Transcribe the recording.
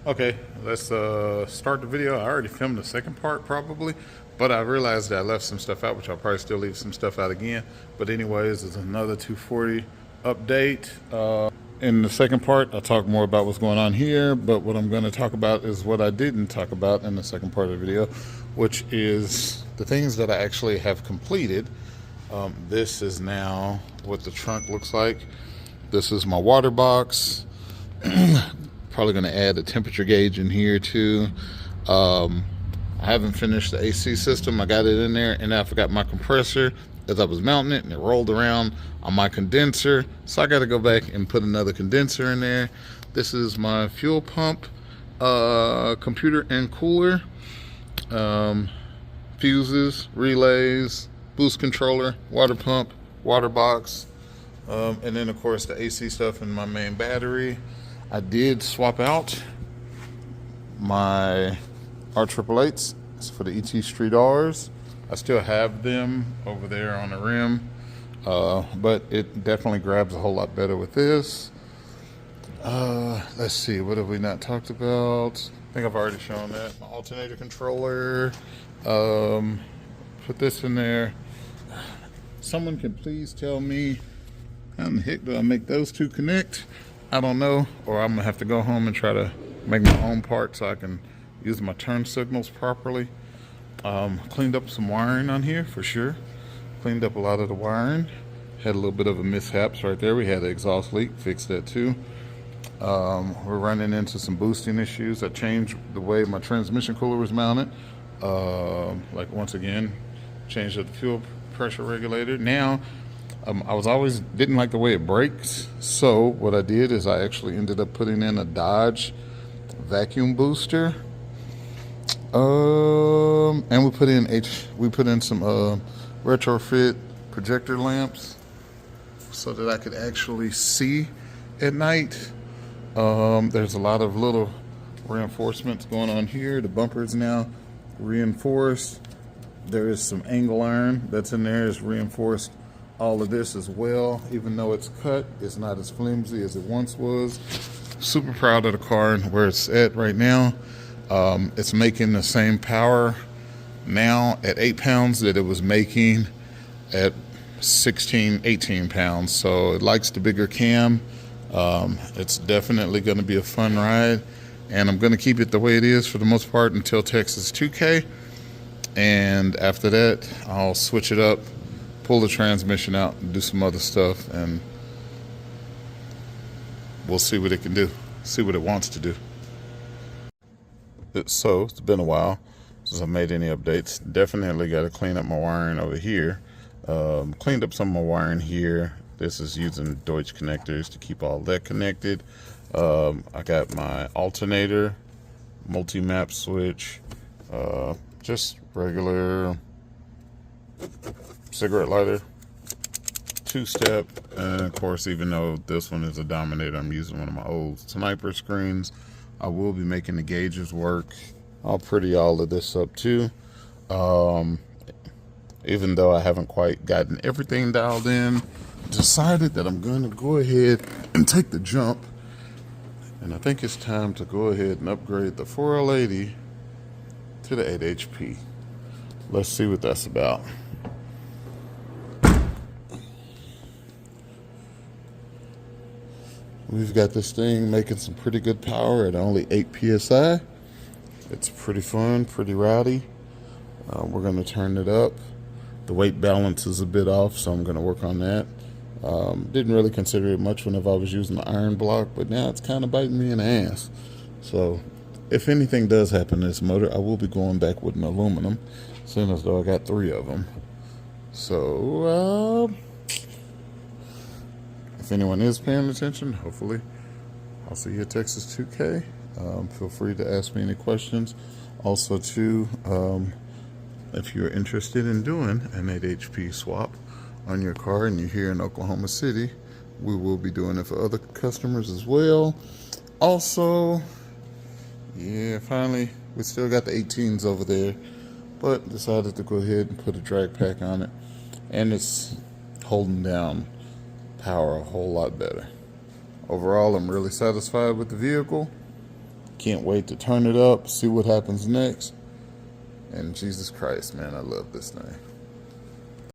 Okay, let's start the video. I already filmed the second part probably, but I realized that I left some stuff out, which I'll probably still leave some stuff out again. But anyways, it's another 240 update. In the second part, I'll talk more about what's going on here, but what I'm going to talk about is what I didn't talk about in the second part of the video, which is the things that I actually have completed. This is now what the trunk looks like. This is my water box. Probably going to add a temperature gauge in here too. I haven't finished the AC system. I got it in there, and I forgot my compressor as I was mounting it, and it rolled around on my condenser. So I got to go back and put another condenser in there. This is my fuel pump, computer and cooler, fuses, relays, boost controller, water pump, water box, and then of course the AC stuff and my main battery. I did swap out my R888s for the ET Street Rs. I still have them over there on the rim, but it definitely grabs a whole lot better with this. Let's see, what have we not talked about? I think I've already shown that. My alternator controller. Put this in there. Someone can please tell me how in the heck do I make those two connect? I don't know, or I'm gonna have to go home and try to make my own part so I can use my turn signals properly. Cleaned up some wiring on here for sure. Cleaned up a lot of the wiring. Had a little bit of a mishaps right there. We had an exhaust leak, fixed that too. We're running into some boosting issues. I changed the way my transmission cooler was mounted. Like once again, changed the fuel pressure regulator. Now, I was always didn't like the way it brakes, so what I did is I actually ended up putting in a Dodge vacuum booster, and we put in some retrofit projector lamps so that I could actually see at night. There's a lot of little reinforcements going on here. The bumper is now reinforced. There is some angle iron that's in there, is reinforced. All of this as well, even though it's cut, it's not as flimsy as it once was. Super proud of the car and where it's at right now. It's making the same power now at 8 pounds that it was making at 16, 18 pounds. So it likes the bigger cam. It's definitely going to be a fun ride, and I'm going to keep it the way it is for the most part until Texas 2K. And after that, I'll switch it up, pull the transmission out, and do some other stuff, and we'll see what it can do, see what it wants to do. So it's been a while since I made any updates. Definitely got to clean up my wiring over here. Cleaned up some of my wiring here. This is using Deutsch connectors to keep all that connected. I got my alternator, multi-map switch, just regular cigarette lighter, two-step, and of course, even though this one is a Dominator, I'm using one of my old sniper screens. I will be making the gauges work. I'll pretty all of this up too, even though I haven't quite gotten everything dialed in. Decided that I'm going to go ahead and take the jump, and I think it's time to go ahead and upgrade the 4L80 to the 8 HP. Let's see what that's about. We've got this thing making some pretty good power at only 8 PSI. It's pretty fun, pretty rowdy. We're going to turn it up. The weight balance is a bit off, so I'm going to work on that. Didn't really consider it much whenever I was using the iron block, but now it's kind of biting me in the ass. So if anything does happen to this motor, I will be going back with an aluminum, seeing as though I got 3 of them. So if anyone is paying attention, hopefully I'll see you at Texas 2K. Feel free to ask me any questions. Also too, if you're interested in doing an 8 HP swap on your car and you're here in Oklahoma City, we will be doing it for other customers as well. Also, yeah, finally, we still got the 18s over there, but decided to go ahead and put a drag pack on it, and it's holding down power a whole lot better. Overall, I'm really satisfied with the vehicle. Can't wait to turn it up, see what happens next. And Jesus Christ, man, I love this thing.